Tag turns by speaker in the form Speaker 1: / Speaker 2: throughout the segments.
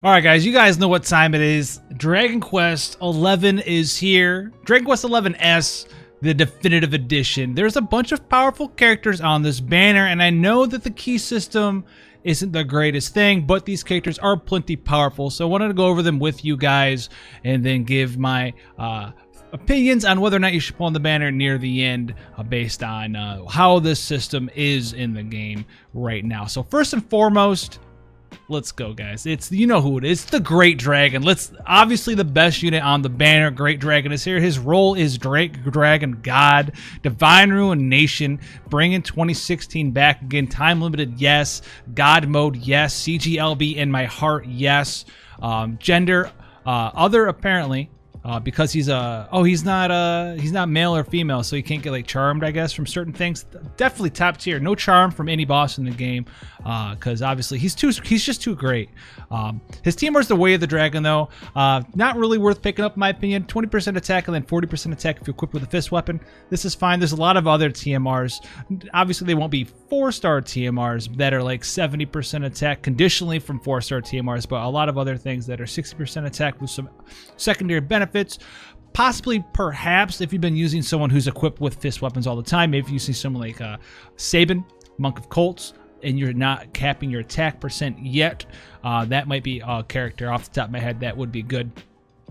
Speaker 1: All right, guys, you guys know what time it is. Dragon Quest 11 is here. Dragon Quest 11S, the definitive edition. There's a bunch of powerful characters on this banner, and I know that the key system isn't the greatest thing, but these characters are plenty powerful, so I wanted to go over them with you guys and then give my opinions on whether or not you should pull on the banner near the end based on how this system is in the game right now. So first and foremost, let's go, guys. It's, you know who it is. It's the Great Dragon. Obviously the best unit on the banner. Great Dragon is here. His role is Dragon God, Divine Ruination, bringing 2016 back again. Time limited, yes. God mode, yes. CGLB in my heart, yes. Gender, other apparently. Because he's not male or female, so he can't get like charmed, I guess, from certain things. Definitely top tier. No charm from any boss in the game, because obviously he's just too great. His TMR is the Way of the Dragon, though. Not really worth picking up, in my opinion. 20% attack and then 40% attack if you're equipped with a fist weapon. This is fine. There's a lot of other TMRs. Obviously, they won't be 4-star TMRs that are like 70% attack conditionally from 4-star TMRs, but a lot of other things that are 60% attack with some secondary benefits. Possibly, perhaps, if you've been using someone who's equipped with fist weapons all the time, maybe if you see someone like Sabin, Monk of Colts, and you're not capping your attack percent yet, that might be a character off the top of my head that would be good.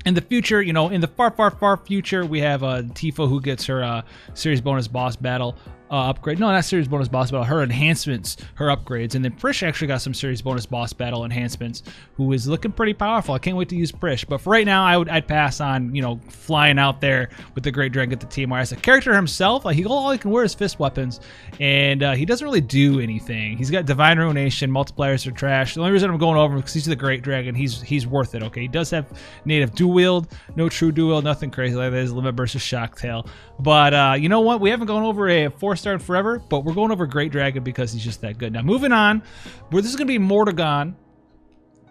Speaker 1: In the future, you know, in the far future, we have Tifa, who gets her series bonus boss battle upgrade. No, not series bonus boss battle. Her enhancements, her upgrades. And then Prish actually got some series bonus boss battle enhancements, who is looking pretty powerful. I can't wait to use Prish. But for right now, I'd pass on, you know, flying out there with the Great Dragon at the TMR. As a character himself, all he can wear is fist weapons, and he doesn't really do anything. He's got Divine Ruination, multipliers are trash. The only reason I'm going over him is because he's the Great Dragon. He's worth it. Okay, he does have native dual wield, no true dual wield, nothing crazy like that. Is Limit versus Shocktail. But you know what? We haven't gone over a 4-star in forever, but we're going over Great Dragon because he's just that good. Now, moving on, where this is going to be Morrigan.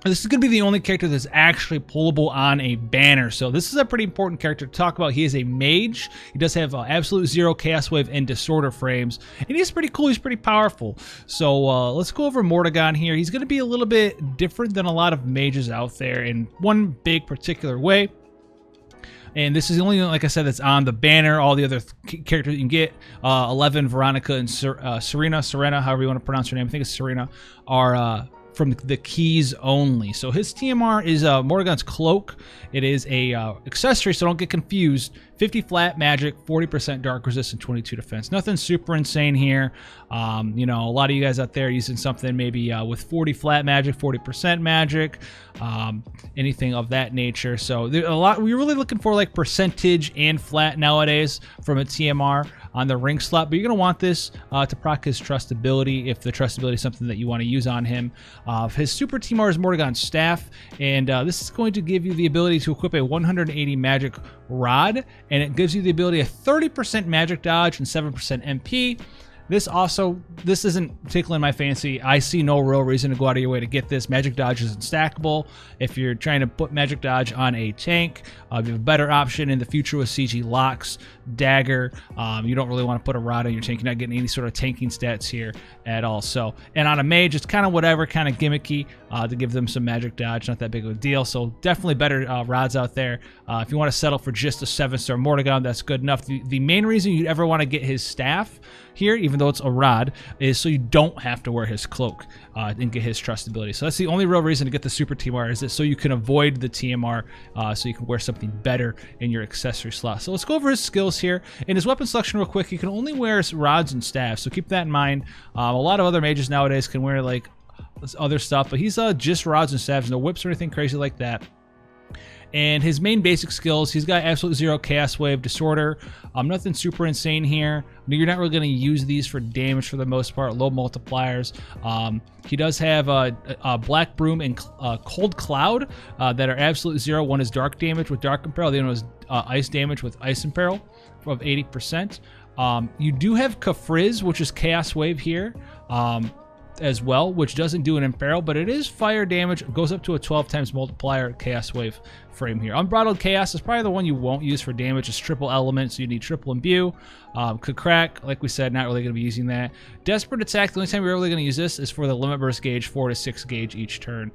Speaker 1: This is going to be the only character that's actually pullable on a banner. So this is a pretty important character to talk about. He is a mage. He does have absolute 0 Chaos Wave and Disorder frames. And he's pretty cool. He's pretty powerful. So let's go over Morrigan here. He's going to be a little bit different than a lot of mages out there in one big particular way. And this is the only one, like I said, that's on the banner. All the other characters you can get, 11, Veronica, and Sarina, however you want to pronounce her name, I think it's Sarina, are from the keys only. So his TMR is Morrigan's Cloak. It is a accessory, so don't get confused. 50 flat magic, 40% dark resist, and 22 defense. Nothing super insane here. You know, a lot of you guys out there using something maybe with 40 flat magic, 40% magic, anything of that nature. So there's a lot. We're really looking for like percentage and flat nowadays from a TMR on the ring slot, but you're going to want this to proc his trustability if the trustability is something that you want to use on him. His super TMR is Morrigan Staff, and this is going to give you the ability to equip a 180 magic rod, and it gives you the ability of 30% magic dodge and 7% MP. This isn't tickling my fancy. I see no real reason to go out of your way to get this. Magic Dodge isn't stackable. If you're trying to put Magic Dodge on a tank, you have a better option in the future with CG Locks, Dagger. You don't really want to put a rod on your tank. You're not getting any sort of tanking stats here at all. So, and on a mage, it's kind of whatever, kind of gimmicky to give them some Magic Dodge. Not that big of a deal. So definitely better rods out there. If you want to settle for just a 7-star Morrigan, that's good enough. The main reason you'd ever want to get his staff here, even though it's a rod, is so you don't have to wear his cloak and get his trustability. So that's the only real reason to get the super TMR, is that so you can avoid the TMR, so you can wear something better in your accessory slot. So let's go over his skills here. In his weapon selection real quick, he can only wear rods and staffs, so keep that in mind. A lot of other mages nowadays can wear like other stuff, but he's just rods and staffs, no whips or anything crazy like that. And his main basic skills, he's got absolute 0 Chaos Wave, Disorder. Nothing super insane here. You're not really going to use these for damage for the most part. Low multipliers. He does have a Black Broom and Cold Cloud that are absolute 0. One is Dark Damage with Dark Imperil. The other one is Ice Damage with Ice Imperil of 80%. You do have Kafriz, which is Chaos Wave here. as well, which doesn't do an imperil, but it is fire damage. It goes up to a 12 times multiplier chaos wave frame here. Unbridled Chaos is probably the one you won't use for damage. It's triple element, so you need triple imbue. Could crack, like we said, not really going to be using that. Desperate Attack, the only time you're really going to use this is for the limit burst gauge, 4 to 6 gauge each turn,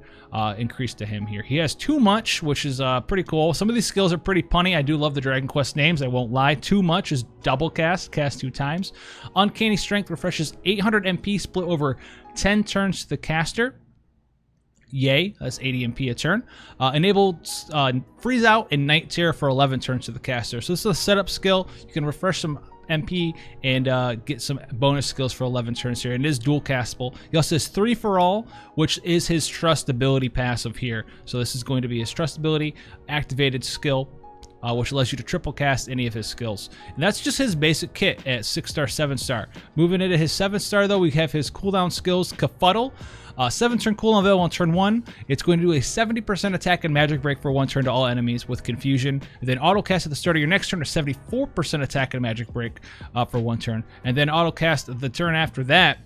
Speaker 1: increase to him here. He has too much, which is pretty cool. Some of these skills are pretty punny. I do love the Dragon Quest names, I won't lie. Too much is double cast 2 times. Uncanny Strength refreshes 800 MP split over 10 turns to the caster. Yay, that's 80 MP a turn. Enabled Freeze Out and Night Terror for 11 turns to the caster. So this is a setup skill. You can refresh some MP and get some bonus skills for 11 turns here. And it is dual castable. He also has 3 for All, which is his Trust Ability passive here. So this is going to be his Trust Ability activated skill, which allows you to triple cast any of his skills. And that's just his basic kit at 6-star, 7-star. Moving into his 7-star though, we have his cooldown skills, Kafuddle. 7-turn cooldown available on turn 1. It's going to do a 70% attack and magic break for 1 turn to all enemies with confusion. And then auto cast at the start of your next turn, a 74% attack and magic break for 1 turn. And then auto cast the turn after that,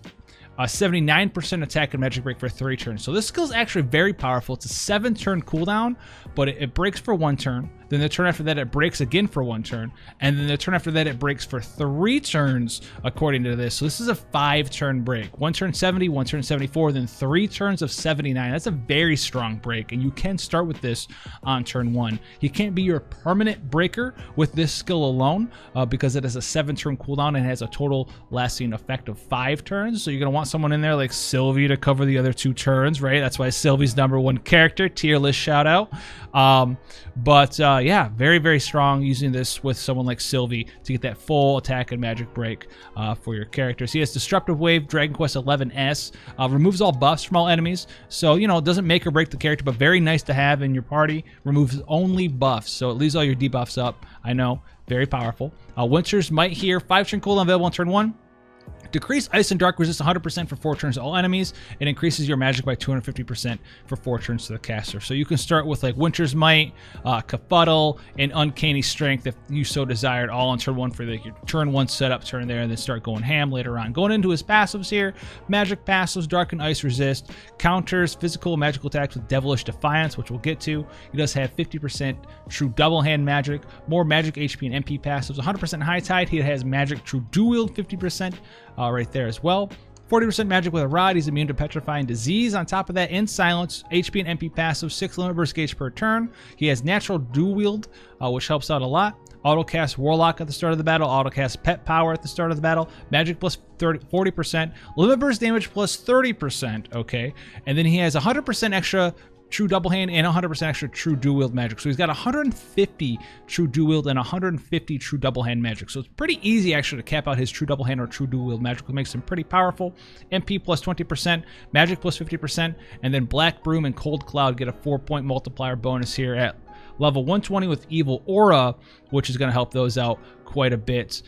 Speaker 1: 79% attack and magic break for 3 turns. So this skill is actually very powerful. It's a 7-turn cooldown, but it breaks for 1 turn. Then the turn after that, it breaks again for 1 turn. And then the turn after that, it breaks for 3 turns, according to this. So this is a 5-turn break. 1 turn 70, 1 turn 74, then 3 turns of 79. That's a very strong break, and you can start with this on turn 1. He can't be your permanent breaker with this skill alone because it has a 7-turn cooldown and has a total lasting effect of 5 turns. So you're going to want someone in there like Sylvie to cover the other 2 turns, right? That's why Sylvie's #1 character, tier list shout out. Yeah, very, very strong using this with someone like Sylvie to get that full attack and magic break for your characters. He has Disruptive Wave, Dragon Quest 11S, removes all buffs from all enemies. So, you know, it doesn't make or break the character, but very nice to have in your party. Removes only buffs, so it leaves all your debuffs up. I know, very powerful. Winter's Might here, 5-turn cooldown available on turn 1. Decrease Ice and Dark resist 100% for 4 turns to all enemies. It increases your magic by 250% for 4 turns to the caster. So you can start with like Winter's Might, Kafuddle, and Uncanny Strength if you so desired, all on turn 1 for your turn 1 setup turn there, and then start going ham later on. Going into his passives here, magic passives, Dark and Ice resist, counters physical and magical attacks with Devilish Defiance, which we'll get to. He does have 50% true double hand magic, more magic HP and MP passives, 100% high tide. He has magic true dual wield 50%. Right there as well. 40% magic with a rod. He's immune to petrifying disease. On top of that, in silence, HP and MP passive, 6 limit burst gauge per turn. He has natural dual wield, which helps out a lot. Auto cast Warlock at the start of the battle. Auto cast Pet Power at the start of the battle. Magic plus 40%. Limit burst damage plus 30%. Okay, and then he has 100% extra true double hand and 100% extra true dual wield magic. So he's got 150 true dual wield and 150 true double hand magic. So it's pretty easy actually to cap out his true double hand or true dual wield magic, which makes him pretty powerful. MP plus 20%, magic plus 50%, and then Black Broom and Cold Cloud get a 4-point multiplier bonus here at level 120 with Evil Aura, which is going to help those out quite a bit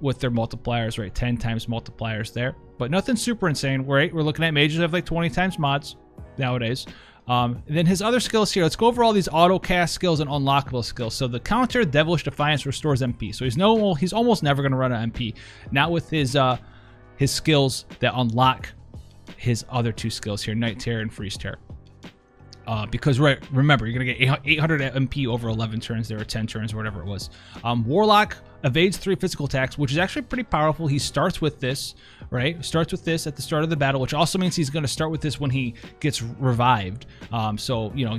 Speaker 1: with their multipliers, right? 10 times multipliers there. But nothing super insane, right? We're looking at mages have like 20 times mods nowadays. Then his other skills here, let's go over all these auto cast skills and unlockable skills. So the counter, Devilish Defiance, restores MP. So he's almost never going to run an MP. Not with his skills that unlock his other 2 skills here, Night Terror and Freeze Terror. Because remember, you're going to get 800 MP over 11 turns there, or 10 turns, or whatever it was. Warlock evades 3 physical attacks, which is actually pretty powerful. He starts with this, right? Starts with this at the start of the battle, which also means he's going to start with this when he gets revived. So, you know,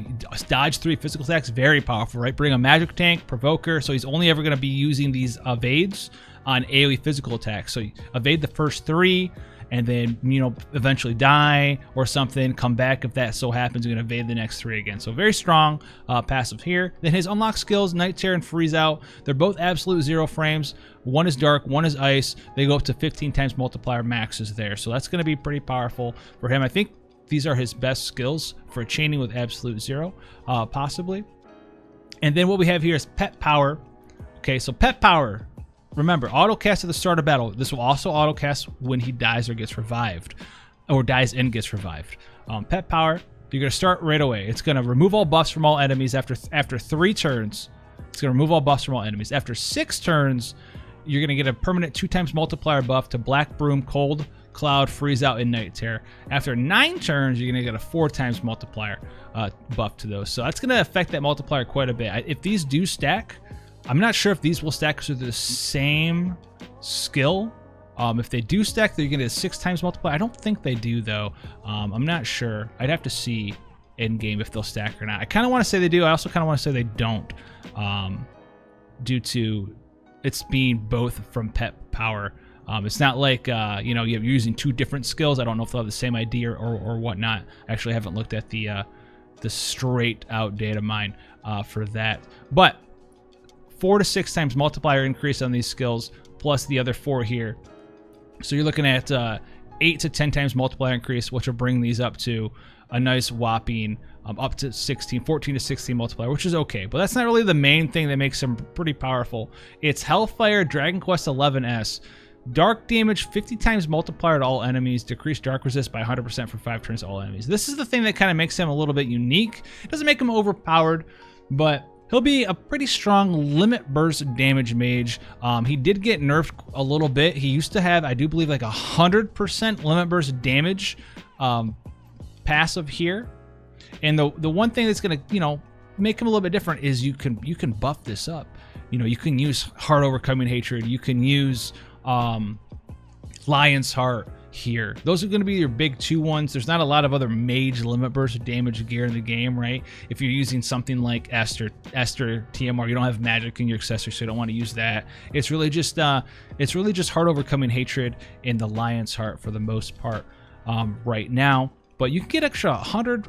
Speaker 1: dodge 3 physical attacks, very powerful, right? Bring a magic tank, provoker, so he's only ever going to be using these evades on AoE physical attacks. So you evade the first 3, and then, you know, eventually die or something, come back if that so happens, you're going to evade the next 3 again. So very strong passive here. Then his unlock skills, Night Terror and Freeze Out, they're both absolute 0 frames. One is dark, one is ice. They go up to 15 times multiplier maxes there. So that's going to be pretty powerful for him. I think these are his best skills for chaining with absolute 0, possibly. And then what we have here is Pet Power. Okay, so Pet Power, remember, auto cast at the start of battle. This will also auto cast when he dies or gets revived, or dies and gets revived. Pet Power, you're going to start right away. It's going to remove all buffs from all enemies after 3 turns. It's going to remove all buffs from all enemies. After 6 turns, you're going to get a permanent 2 times multiplier buff to Black Broom, Cold Cloud, Freeze Out, and Night Terror. After 9 turns, you're going to get a 4 times multiplier buff to those. So that's going to affect that multiplier quite a bit. If these do stack, I'm not sure if these will stack to the same skill. If they do stack, they're going to get a 6 times multiplier. I don't think they do, though. I'm not sure. I'd have to see in game if they'll stack or not. I kind of want to say they do. I also kind of want to say they don't, due to it's being both from pet power. It's not like you know, you're using 2 different skills. I don't know if they'll have the same idea or whatnot. I actually haven't looked at the straight out data mine for that. But 4 to 6 times multiplier increase on these skills, plus the other 4 here. So you're looking at 8 to 10 times multiplier increase, which will bring these up to a nice whopping up to 14 to 16 multiplier, which is okay. But that's not really the main thing that makes them pretty powerful. It's Hellfire Dragon Quest 11S. Dark damage 50 times multiplier to all enemies. Decrease dark resist by 100% for 5 turns to all enemies. This is the thing that kind of makes him a little bit unique. It doesn't make him overpowered, but he'll be a pretty strong limit burst damage mage. He did get nerfed a little bit. He used to have, I do believe, like 100% limit burst damage passive here. And the one thing that's gonna, you know, make him a little bit different is you can buff this up. You know, you can use Heart Overcoming Hatred. You can use Lion's Heart here. Those are going to be your big 2 ones. There's not a lot of other mage limit burst damage gear in the game, right? If you're using something like Esther TMR, you don't have magic in your accessory, so you don't want to use that. It's really just Heart Overcoming Hatred and the Lion's Heart for the most part right now. But you can get extra 100%,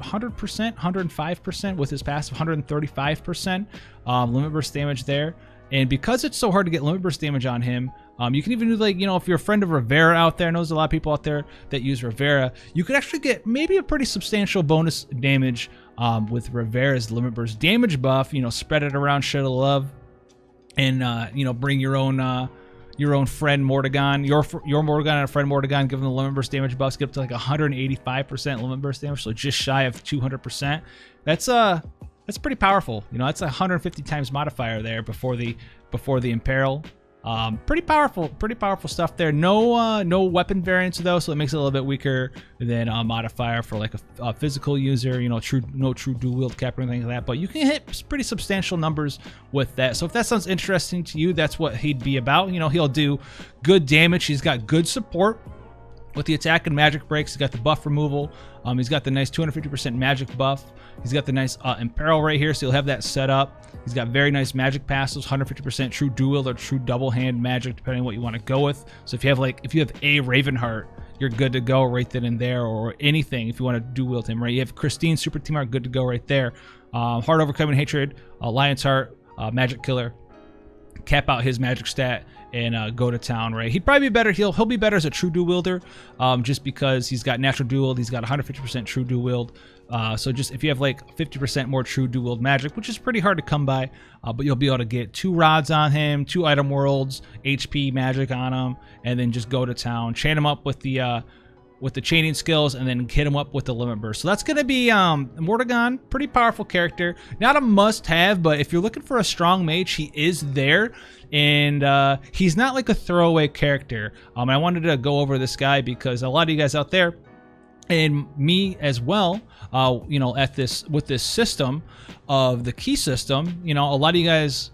Speaker 1: 105% with his passive, 135% limit burst damage there. And because it's so hard to get limit burst damage on him, you can even do, like, you know, if you're a friend of Rivera out there, I know there's a lot of people out there that use Rivera, you could actually get maybe a pretty substantial bonus damage with Rivera's limit burst damage buff. You know, spread it around, share the love, and you know, bring your own friend Morrigan, your Morrigan and a friend Morrigan, give them the limit burst damage buffs, get up to like 185% limit burst damage, so just shy of 200%. That's pretty powerful. You know, that's 150 times modifier there before the Imperil. Pretty powerful stuff there. No weapon variants though, so it makes it a little bit weaker than a modifier for like a physical user. You know, no true dual wield cap or anything like that. But you can hit pretty substantial numbers with that. So if that sounds interesting to you, that's what he'd be about. You know, he'll do good damage. He's got good support with the attack and magic breaks. He's got the buff removal. He's got the nice 250% magic buff. He's got the nice Imperil right here, so you'll have that set up. He's got very nice magic passives, 150% true dual wield or true double hand magic, depending on what you want to go with. So if you have a Ravenheart, you're good to go right then and there, or anything if you want to dual wield him, right? You have Christine Super Team Art, good to go right there. Heart Overcoming Hatred, Lion's Heart, Magic Killer, cap out his magic stat and go to town, right? He'd probably be better. He'll be better as a true dual wielder, just because he's got natural dual wield. He's got 150% true dual wield. So just if you have like 50% more true dual wield magic, which is pretty hard to come by, but you'll be able to get 2 rods on him, 2 item worlds, HP magic on him, and then just go to town, chain him up with the chaining skills, and then hit him up with the limit burst. So that's going to be Morrigan, pretty powerful character. Not a must-have, but if you're looking for a strong mage, he is there. And he's not like a throwaway character. I wanted to go over this guy because a lot of you guys out there, and me as well, you know, with this system of the key system, you know, a lot of you guys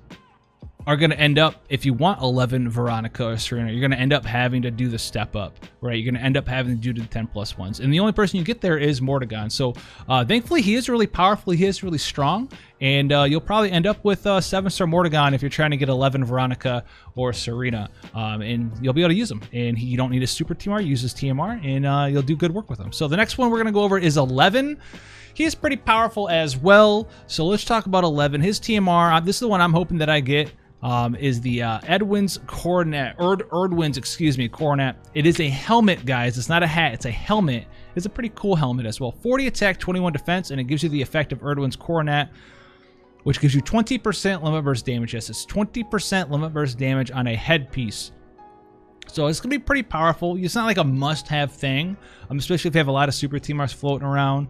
Speaker 1: are going to end up, if you want 11 Veronica or Sarina, you're going to end up having to do the step up, right? You're going to end up having to do the 10+ ones. And the only person you get there is Morrigan. So thankfully, he is really powerful. He is really strong. And you'll probably end up with 7-star Morrigan if you're trying to get 11 Veronica or Sarina. And you'll be able to use him. And you don't need a super TMR. Use his TMR, and you'll do good work with him. So the next one we're going to go over is 11. He is pretty powerful as well. So let's talk about 11. His TMR, this is the one I'm hoping that I get. Is the Erdwin's Coronet. It is a helmet, guys. It's not a hat. It's a helmet. It's a pretty cool helmet as well. 40 attack, 21 defense, and it gives you the effect of Erdwin's Coronet, which gives you 20% limit burst damage. Yes, it's 20% limit burst damage on a headpiece. So it's going to be pretty powerful. It's not like a must-have thing, especially if you have a lot of Super TMRs floating around.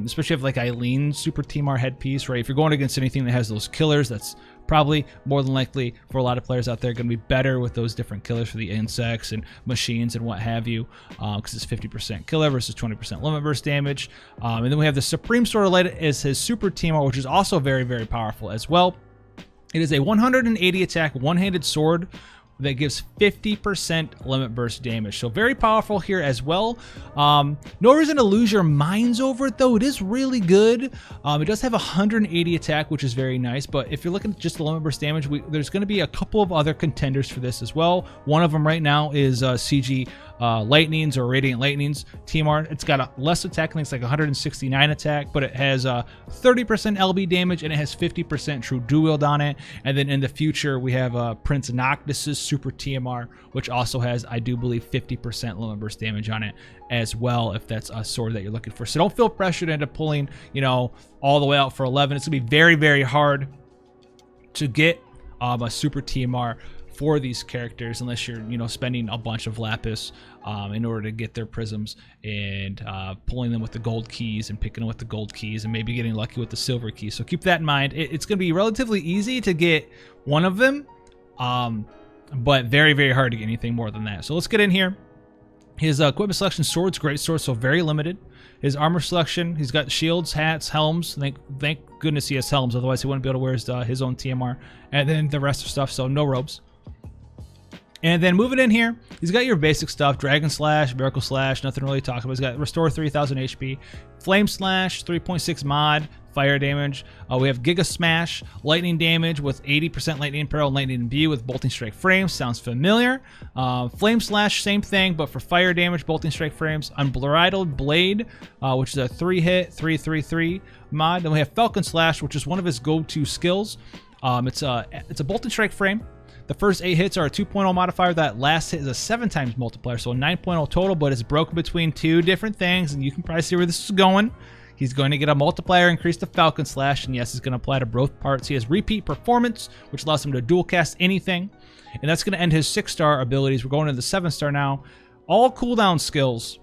Speaker 1: Especially if like Eileen's Super TMR headpiece, right? If you're going against anything that has those killers, that's probably more than likely for a lot of players out there going to be better with those different killers for the insects and machines and what have you, because it's 50% killer versus 20% limit burst damage. And then we have the Supreme Sword of Light as his super teamer, which is also very, very powerful as well. It is a 180 attack one-handed sword that gives 50% limit burst damage. So very powerful here as well. No reason to lose your minds over it though. It is really good. It does have 180 attack, which is very nice. But if you're looking at just the limit burst damage, there's going to be a couple of other contenders for this as well. One of them right now is CG Lightnings or Radiant Lightnings TMR. It's got a less attack, I think it's like 169 attack, but it has 30% LB damage and it has 50% true dual wield on it. And then in the future, we have Prince Noctis's super TMR, which also has, I do believe, 50% limit burst damage on it as well, if that's a sword that you're looking for. So don't feel pressured into pulling, you know, all the way out for 11. It's gonna be very, very hard to get a super TMR for these characters unless you're, you know, spending a bunch of lapis in order to get their prisms and pulling them with the gold keys and picking them with the gold keys and maybe getting lucky with the silver keys. So keep that in mind. It's going to be relatively easy to get one of them, but very, very hard to get anything more than that. So let's get in here. His equipment selection: swords, great swords, so very limited. His armor selection: he's got shields, hats, helms. Thank goodness he has helms, otherwise he wouldn't be able to wear his own TMR. And then the rest of stuff, so no robes. And then moving in here, he's got your basic stuff: Dragon Slash, Miracle Slash, nothing really to talk about. He's got Restore 3000 HP, Flame Slash, 3.6 mod, fire damage. We have Giga Smash, lightning damage with 80% lightning imperil and lightning imbue with bolting strike frames. Sounds familiar. Flame Slash, same thing, but for fire damage, bolting strike frames. Unbridled Blade, which is a 3-hit, 3-3-3 mod. Then we have Falcon Slash, which is one of his go-to skills. It's a bolting strike frame. The first 8 hits are a 2.0 modifier. That last hit is a 7 times multiplier, so a 9.0 total, but it's broken between 2 different things, and you can probably see where this is going. He's going to get a multiplier increase to Falcon Slash, and yes, it's going to apply to both parts. He has Repeat Performance, which allows him to dual cast anything, and that's going to end his 6-star abilities. We're going to the 7-star now. All cooldown skills.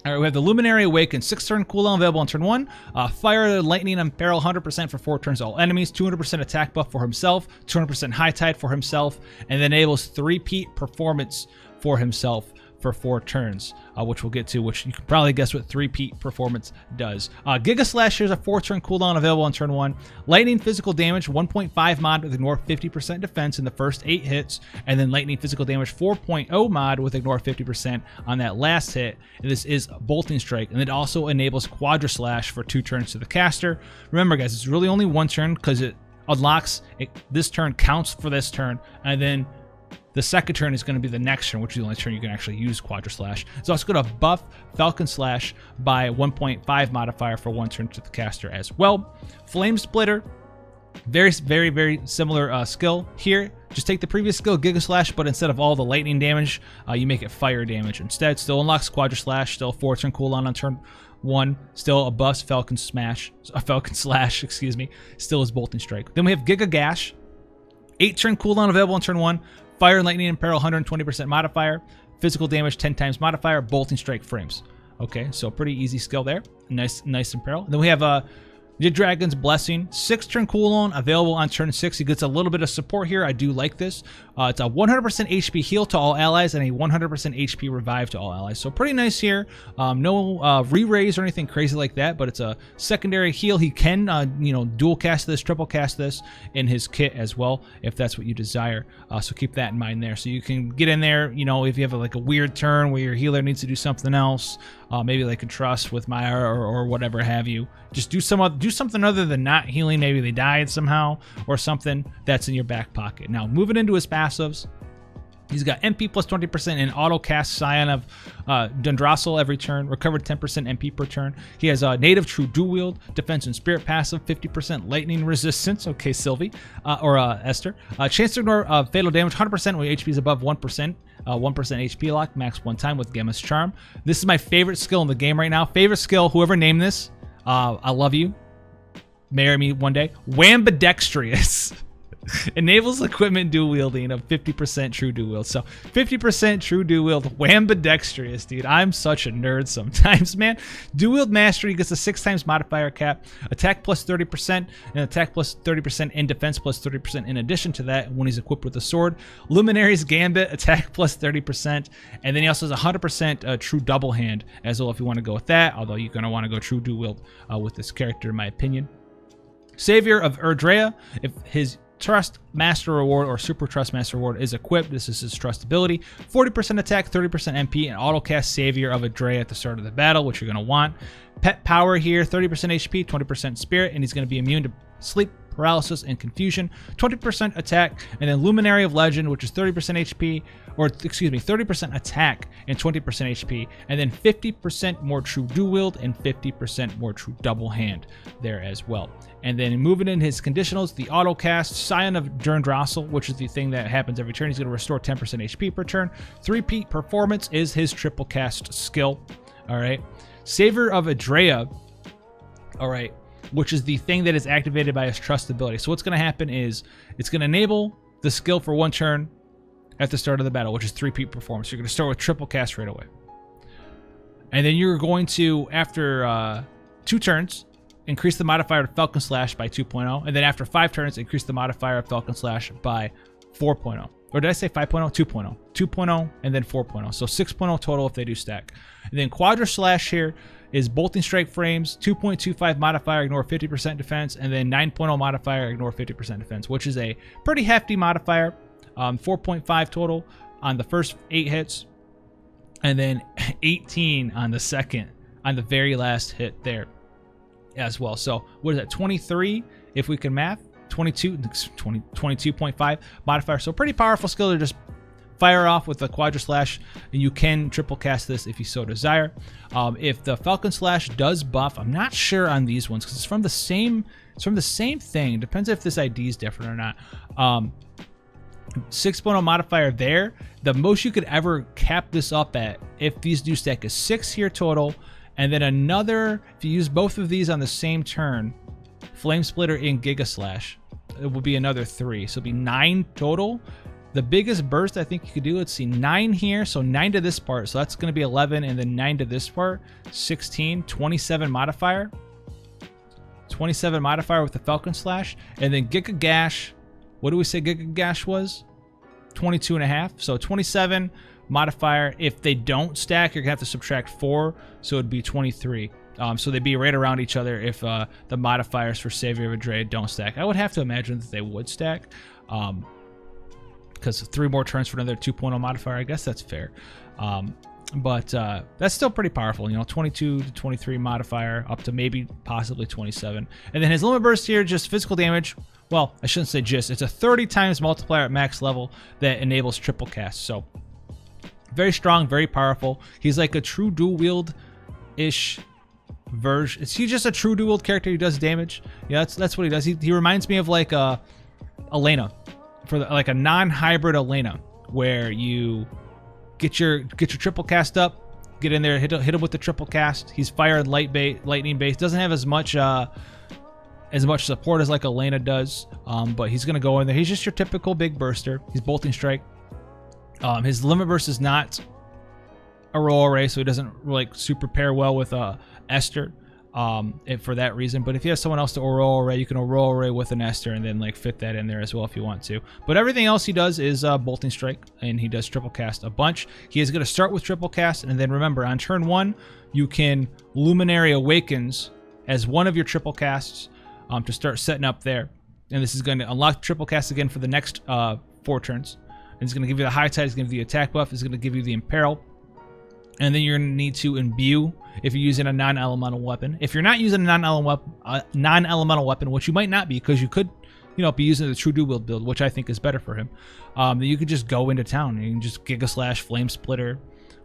Speaker 1: All right, we have the Luminary Awakens, 6-turn cooldown available on turn 1. Fire, Lightning, and Peril 100% for 4 turns to all enemies, 200% attack buff for himself, 200% high tide for himself, and then enables 3-peat performance for himself for 4 turns, which we'll get to, which you can probably guess what 3-peat performance does. Giga Slash, here's a 4-turn cooldown available on turn 1. Lightning physical damage, 1.5 mod with ignore 50% defense in the first 8 hits, and then lightning physical damage 4.0 mod with ignore 50% on that last hit. And this is bolting strike, and it also enables Quadra Slash for 2 turns to the caster. Remember, guys, it's really only 1 turn because it unlocks this turn counts for this turn, and then the second turn is going to be the next turn, which is the only turn you can actually use Quadra Slash. It's also going to buff Falcon Slash by 1.5 modifier for 1 turn to the caster as well. Flame Splitter, very, very, very similar skill here. Just take the previous skill, Giga Slash, but instead of all the lightning damage, you make it fire damage instead. Still unlocks Quadra Slash, still 4-turn cooldown on turn 1, still a buff Falcon Slash, excuse me, still is bolting strike. Then we have Giga Gash, 8-turn cooldown available on turn 1. Fire and Lightning Imperil 120% modifier, physical damage 10 times modifier, bolting strike frames. Okay, so pretty easy skill there. Nice Imperil. Then we have the Dragon's Blessing, 6-turn cooldown available on turn 6. He gets a little bit of support here. I do like this. It's a 100% HP heal to all allies and a 100% HP revive to all allies. So pretty nice here. No re-raise or anything crazy like that, but it's a secondary heal. He can, dual cast this, triple cast this in his kit as well, if that's what you desire. So keep that in mind there. So you can get in there, if you have like a weird turn where your healer needs to do something else, maybe like a trust with Maya or whatever have you. Just do something other than not healing. Maybe they died somehow or something. That's in your back pocket. Now, moving into his passives, he's got MP plus 20% and auto cast Scion of Dundrassil every turn, recovered 10% MP per turn. He has a native true dual wield, defense and spirit passive, 50% lightning resistance. Okay, Sylvie or Esther. Chance to ignore fatal damage, 100% when HP is above 1%. 1% HP lock, max 1 time with Gemma's Charm. This is my favorite skill in the game right now. Favorite skill, whoever named this, I love you. Marry me one day. Wambidextrous. Enables equipment dual wielding of 50% true dual wield. So 50% true dual wield, wambidextrous, dude. I'm such a nerd sometimes, man. Dual wield mastery gets a 6 times modifier cap, attack plus 30%, and attack plus 30% and defense plus 30% in addition to that when he's equipped with a sword. Luminary's Gambit, attack plus 30%, and then he also has 100% true double hand as well if you want to go with that, although you're going to want to go true dual wield with this character in my opinion. Savior of Erdrea, if his Trust Master Reward or Super Trust Master Reward is equipped, this is his trust ability. 40% attack, 30% MP, and auto-cast Savior of Erdrea at the start of the battle, which you're going to want. Pet power here, 30% HP, 20% spirit, and he's going to be immune to sleep, paralysis, and confusion. 20% attack, and then Luminary of Legend, which is 30% HP, or excuse me, 30% attack and 20% HP, and then 50% more true dual wield and 50% more true double hand there as well. And then moving in his conditionals, the auto cast Scion of Durndrassil, which is the thing that happens every turn. He's going to restore 10% HP per turn. 3-peat performance is his triple cast skill. All right. Savior of Erdrea. All right. Which is the thing that is activated by his trust ability. So what's going to happen is it's going to enable the skill for 1 turn at the start of the battle, which is 3-peat performance. You're going to start with triple cast right away. And then you're going to, after 2 turns, increase the modifier of Falcon Slash by 2.0. And then after 5 turns, increase the modifier of Falcon Slash by 4.0. Or did I say 5.0? 2.0. 2.0 and then 4.0. So 6.0 total if they do stack. And then Quadra Slash here is Bolting Strike frames, 2.25 modifier, ignore 50% defense, and then 9.0 modifier, ignore 50% defense, which is a pretty hefty modifier. 4.5 total on the first 8 hits, and then 18 on the second, on the very last hit there as well. So what is that, 23 if we can math? 22.5 modifier. So pretty powerful skill to just fire off with the Quadra Slash, and you can triple cast this if you so desire. If the Falcon Slash does buff, I'm not sure on these ones because it's from the same thing. It depends if this ID is different or not. 6.0 modifier there. The most you could ever cap this up at, if these do stack, is 6 here total, and then another, if you use both of these on the same turn, Flame Splitter and Giga Slash, it will be another 3, so it'll be 9 total. The biggest burst I think you could do, let's see, 9 here, so 9 to this part, so that's going to be 11, and then 9 to this part, 16, 27 modifier. 27 modifier with the Falcon Slash, and then Giga Gash. What do we say Giga Gash was? 22.5. So 27 modifier. If they don't stack, you're going to have to subtract 4. So it'd be 23. So they'd be right around each other if the modifiers for Savior of Erdrea don't stack. I would have to imagine that they would stack. Because 3 more turns for another 2.0 modifier. I guess that's fair. But that's still pretty powerful. You know, 22 to 23 modifier up to maybe possibly 27. And then his limit burst here, just physical damage. Well, I shouldn't say just. It's a 30 times multiplier at max level that enables triple cast. So very strong, very powerful. He's like a true dual wield-ish version. Is he just a true dual wield character who does damage? Yeah, that's what he does. He reminds me of like Elena, for like a non-hybrid Elena, where you get your triple cast up, get in there, hit him with the triple cast. He's fire and lightning based. Doesn't have as much support as like Elena does, but he's gonna go in there. He's just your typical big burster. He's bolting strike. His limit burst is not Aurora Ray, so he doesn't like super pair well with Esther. For that reason, but if you have someone else to Aurora Ray, you can Aurora Ray with an Esther and then like fit that in there as well if you want to. But everything else he does is bolting strike, and he does triple cast a bunch. He is going to start with triple cast, and then remember on turn 1 you can Luminary Awakens as one of your triple casts to start setting up there, and this is going to unlock triple cast again for the next 4 turns. And it's going to give you the high tide, it's going to give you the attack buff, it's going to give you the imperil. And then you're going to need to imbue if you're using a non-elemental weapon. If you're not using a non-elemental weapon, which you might not be, because you could, be using the true dual wield build, which I think is better for him. Then you could just go into town and you can just Giga Slash, Flame Splitter,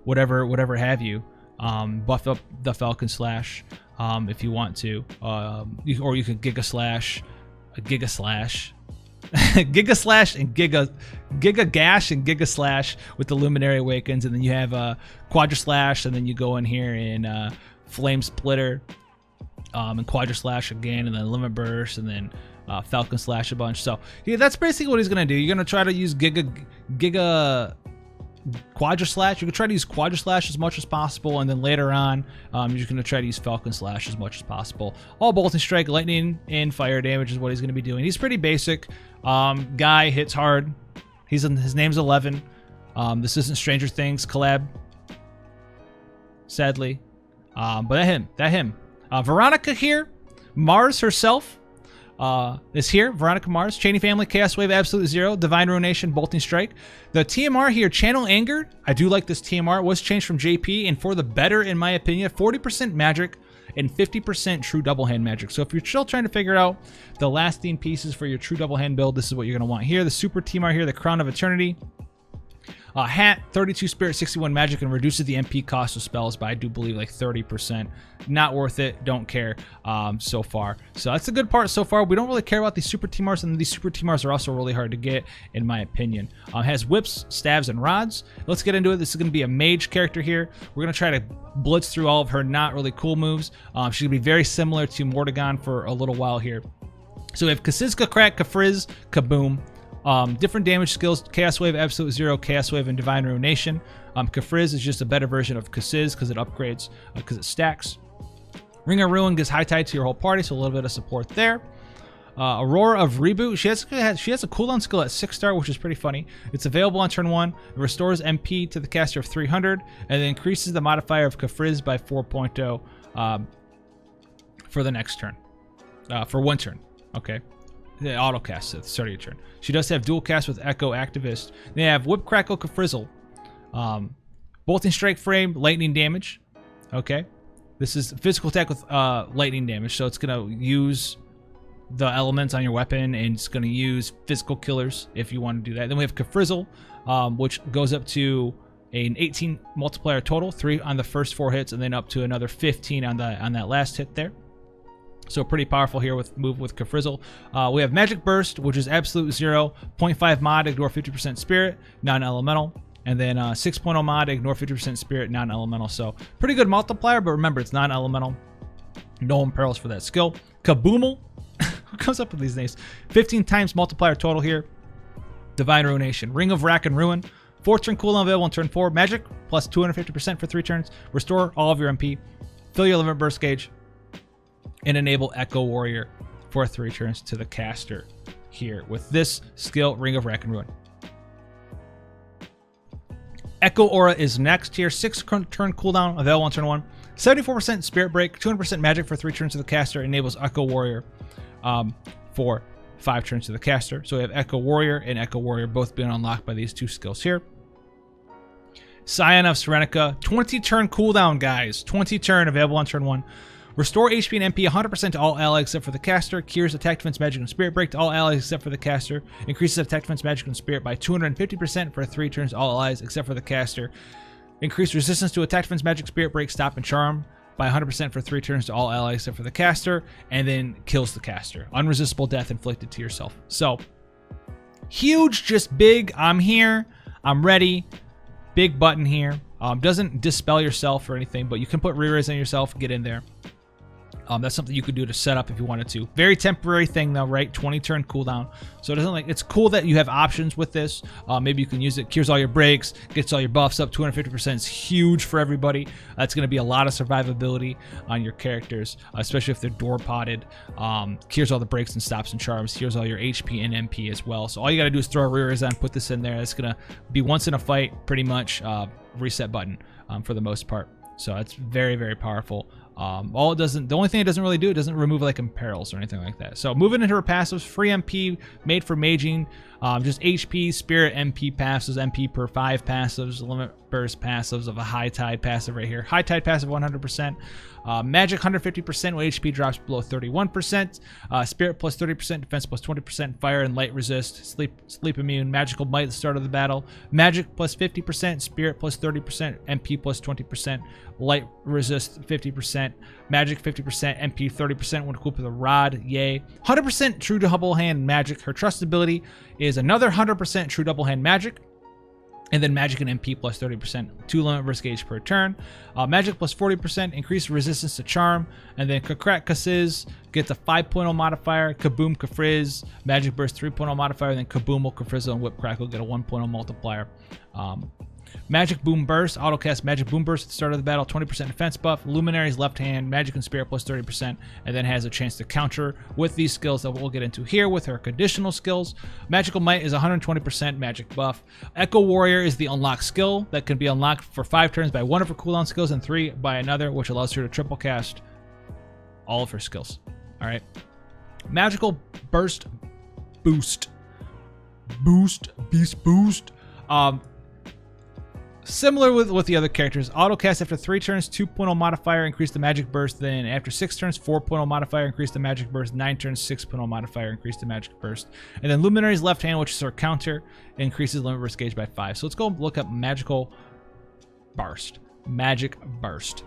Speaker 1: whatever have you. Buff up the Falcon Slash if you want to, or you could Giga Slash, Giga Slash. Giga Slash and Giga Gash and Giga Slash with the Luminary Awakens, and then you have Quadra Slash, and then you go in here and Flame Splitter, And Quadra Slash again, and then Limit Burst, and then Falcon Slash a bunch. So yeah, that's basically what he's gonna do. You're gonna try to use Giga Quadra Slash. You can try to use Quadra Slash as much as possible, and then later on, you're just gonna try to use Falcon Slash as much as possible. All Bolting Strike, Lightning, and Fire damage is what he's gonna be doing. He's pretty basic. Guy hits hard. His name's 11. This isn't Stranger Things collab, sadly. But that him. Veronica here, Mars herself is here. Veronica Mars, Chaining Family, Chaos Wave, Absolute Zero, Divine Ruination, Bolting Strike. The TMR here, Channel Anger. I do like this TMR. It was changed from JP, and for the better, in my opinion. 40% magic and 50% true double hand magic. So if you're still trying to figure out the lasting pieces for your true double hand build, this is what you're going to want here. The Super TMR here, the Crown of Eternity. Hat, 32 spirit, 61 magic, and reduces the MP cost of spells by, I do believe, like 30%. Not worth it. Don't care so far. So that's a good part so far. We don't really care about these Super TMRs, and these Super TMRs are also really hard to get, in my opinion. Has whips, stabs, and rods. Let's get into it. This is going to be a mage character here. We're going to try to blitz through all of her not really cool moves. She's going to be very similar to Morrigan for a little while here. So we have Kasiska, Crack, Kafrizz, Kaboom. Different damage skills: Chaos Wave, Absolute Zero, Chaos Wave, and Divine Ruination. Kafrizz is just a better version of Kasiz because it upgrades, because it stacks. Ring of Ruin gives High Tide to your whole party, so a little bit of support there. Aurora of Reboot. She has a cooldown skill at 6-star, which is pretty funny. It's available on turn 1. It restores MP to the caster of 300, and then increases the modifier of Kafrizz by 4.0 for the next turn. For one turn. Okay. The auto cast at the start of your turn. She does have dual cast with Echo Activist. They have Whip, Crackle, Kafrizzle, Bolting Strike Frame, Lightning damage. Okay, this is physical attack with lightning damage, so it's gonna use the elements on your weapon, and it's gonna use physical killers if you want to do that. Then we have Kafrizzle, which goes up to an 18 multiplier total, 3 on the first 4 hits, and then up to another 15 on that last hit there. So pretty powerful here with move with Kafrizzle. We have Magic Burst, which is Absolute Zero, 0.5 mod, ignore 50% Spirit, non-elemental. And then 6.0 mod, ignore 50% Spirit, non-elemental. So pretty good multiplier, but remember, it's non-elemental. No imperils for that skill. Kaboomal. Who comes up with these names? 15 times multiplier total here. Divine Ruination. Ring of Rack and Ruin. 4-turn cooldown available on turn 4. Magic, plus 250% for 3 turns. Restore all of your MP. Fill your limit burst gauge. And enable Echo Warrior for 3 turns to the caster here with this skill, Ring of Rack and Ruin. Echo Aura is next here. 6-turn cooldown, available on turn 1. 74% Spirit Break, 200% magic for 3 turns to the caster. Enables Echo Warrior for 5 turns to the caster. So we have Echo Warrior and Echo Warrior both being unlocked by these 2 skills here. Scion of Sarina, 20-turn cooldown, guys. 20-turn, available on turn 1. Restore HP and MP 100% to all allies except for the caster. Cures attack, defense, magic, and spirit break to all allies except for the caster. Increases attack, defense, magic, and spirit by 250% for 3 turns to all allies except for the caster. Increase resistance to attack, defense, magic, spirit break, stop, and charm by 100% for 3 turns to all allies except for the caster. And then kills the caster. Unresistible death inflicted to yourself. So, huge, just big. I'm here. I'm ready. Big button here. Doesn't dispel yourself or anything, but you can put re-raise on yourself, get in there. That's something you could do to set up if you wanted to. Very temporary thing though, right? 20-turn cooldown. So it doesn't it's cool that you have options with this. Maybe you can use it, cures all your breaks, gets all your buffs up. 250% is huge for everybody. That's going to be a lot of survivability on your characters, especially if they're door potted. Cures all the breaks and stops and charms. Cures all your HP and MP as well. So all you got to do is throw a rear on, put this in there. It's going to be once in a fight, pretty much reset button for the most part. So it's very, very powerful. The only thing it doesn't really do, it doesn't remove like imperils or anything like that. So moving into her passives, free MP, made for maging, just HP, spirit, MP passives, MP per 5 passives, limit burst passives of a high tide passive right here. High tide passive 100%, magic 150% when HP drops below 31%, spirit plus 30%, defense plus 20%, fire and light resist, sleep immune, magical might at the start of the battle, magic plus 50%, spirit plus 30%, MP plus 20%, light resist 50%, magic 50%, MP 30% when equipped with a rod, yay. 100% true double hand magic. Her trust ability is another 100% true double hand magic. And then magic and MP plus 30%, 2 limit versus gauge per turn. Magic plus 40%, increased resistance to charm. And then Kakrak Kasiz gets a 5.0 modifier. Kaboom Kafrizz, magic burst 3.0 modifier. And then Kaboom Kafrizzle and Whip Crackle get a 1.0 multiplier. Magic Boom Burst, autocast Magic Boom Burst at the start of the battle, 20% defense buff. Luminary's left hand, Magic and Spirit plus 30%, and then has a chance to counter with these skills that we'll get into here with her conditional skills. Magical Might is 120% magic buff. Echo Warrior is the unlocked skill that can be unlocked for 5 turns by one of her cooldown skills and 3 by another, which allows her to triple cast all of her skills. All right. Magical Burst Boost. Beast Boost. Similar with the other characters, autocast after 3 turns, 2.0 modifier, increase the magic burst. Then after 6 turns, 4.0 modifier, increase the magic burst. 9 turns, 6.0 modifier, increase the magic burst. And then Luminary's left hand, which is her counter, increases limit burst gauge by 5. So let's go look up Magical Burst. Magic Burst.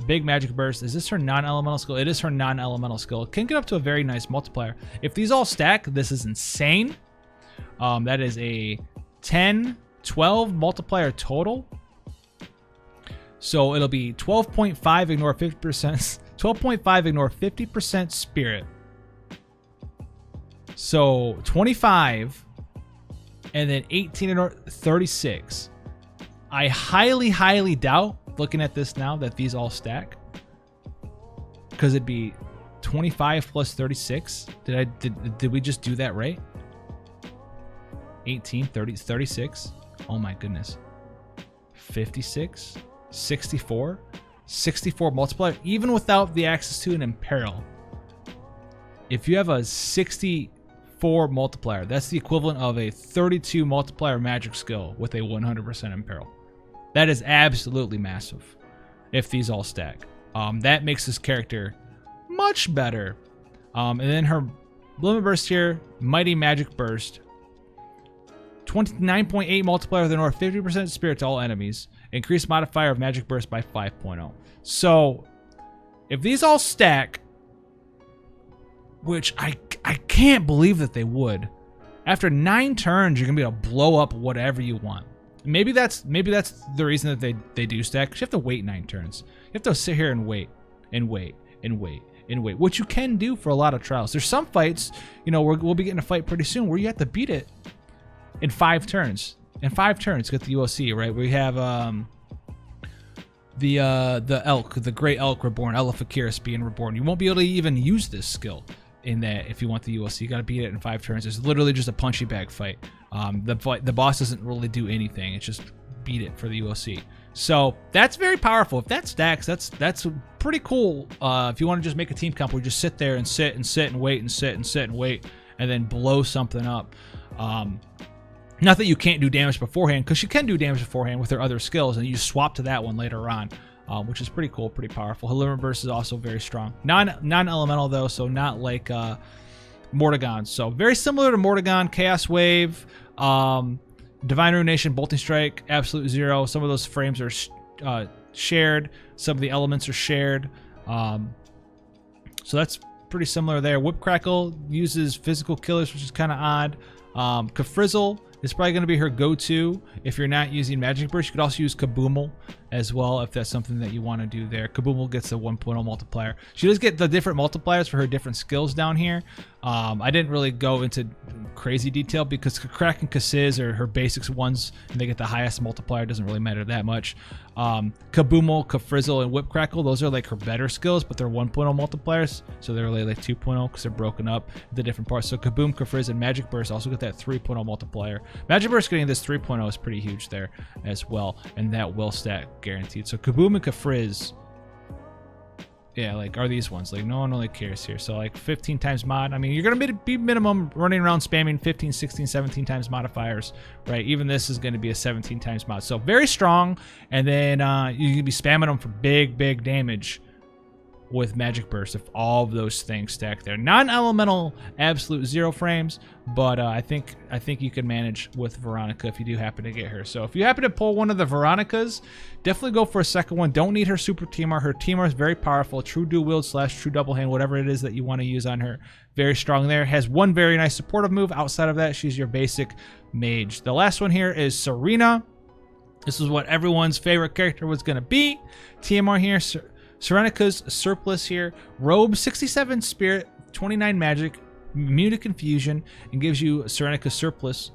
Speaker 1: Big Magic Burst. Is this her non-elemental skill? It is her non-elemental skill. It can get up to a very nice multiplier. If these all stack, this is insane. That is a 10... 12 multiplier total. So it'll be 12.5 ignore 50%. 12.5 ignore 50% spirit. So 25 and then 18 ignore 36. I highly doubt, looking at this now, that these all stack. Because it'd be 25 plus 36. Did we just do that right? 18, 30, 36. Oh my goodness. 56, 64, 64 multiplier, even without the access to an Imperil. If you have a 64 multiplier, that's the equivalent of a 32 multiplier magic skill with a 100% Imperil. That is absolutely massive if these all stack. That makes this character much better. And then her limit burst here, Mighty Magic Burst. 29.8 multiplier with an or 50% spirit to all enemies. Increased modifier of magic burst by 5.0. So if these all stack, which I can't believe that they would, after 9 turns you're gonna be able to blow up whatever you want. Maybe that's the reason that they do stack, because you have to wait 9 turns. You have to sit here and wait and wait and wait and wait, which you can do for a lot of trials. There's some fights, you know, we'll be getting a fight pretty soon where you have to beat it in 5 turns. In 5 turns, get the UOC, right? We have the elk, the Great Elk reborn, Elefakiris being reborn. You won't be able to even use this skill in that if you want the UOC. You got to beat it in 5 turns. It's literally just a punchy bag fight. The boss doesn't really do anything. It's just beat it for the UOC. So that's very powerful. If that stacks, that's pretty cool. If you want to just make a team comp where you just sit there and sit and wait and sit and wait and then blow something up. Not that you can't do damage beforehand, because you can do damage beforehand with her other skills, and you swap to that one later on, which is pretty cool, pretty powerful. Her limit burst is also very strong. Non-elemental though, so not like Morrigan. So very similar to Morrigan, Chaos Wave, Divine Ruination, Bolting Strike, Absolute Zero. Some of those frames are shared. Some of the elements are shared. So that's pretty similar there. Whip Crackle uses physical killers, which is kind of odd. Kafrizzle is probably going to be her go-to if you're not using Magic Burst. You could also use Kaboomel as well if that's something that you want to do there. Kaboomel gets a 1.0 multiplier. She does get the different multipliers for her different skills down here. I didn't really go into crazy detail because Kakrak and Kasiz are her basics ones, and they get the highest multiplier. It doesn't really matter that much. Kaboomel, Kafrizzle, and Whip Crackle, those are like her better skills, but they're 1.0 multipliers, so they're really like 2.0 because they're broken up into different parts. So Kaboom, Kafrizz, and Magic Burst also get that 3.0 multiplier. Magic Burst getting this 3.0 is pretty huge there as well, and that will stack guaranteed. So Kaboom and Kafrizz, yeah, like are these ones. Like no one really cares here. So like 15 times mod. I mean, you're going to be minimum running around spamming 15, 16, 17 times modifiers, right? Even this is going to be a 17 times mod. So very strong. And then you can be spamming them for big damage with Magic Burst if all of those things stack there. Non-elemental absolute 0 frames, but I think you can manage with Veronica if you do happen to get her. So if you happen to pull one of the Veronicas, definitely go for a second one. Don't need her super Teamar. Her Teamar is very powerful. True dual wield / true double hand, whatever it is that you want to use on her. Very strong there. Has one very nice supportive move. Outside of that, she's your basic mage. The last one here is Sarina. This is what everyone's favorite character was going to be. TMR here, Sarina's Surplus here. Robe, 67 Spirit, 29 Magic, immune to Confusion, and gives you Sarina's Surplus,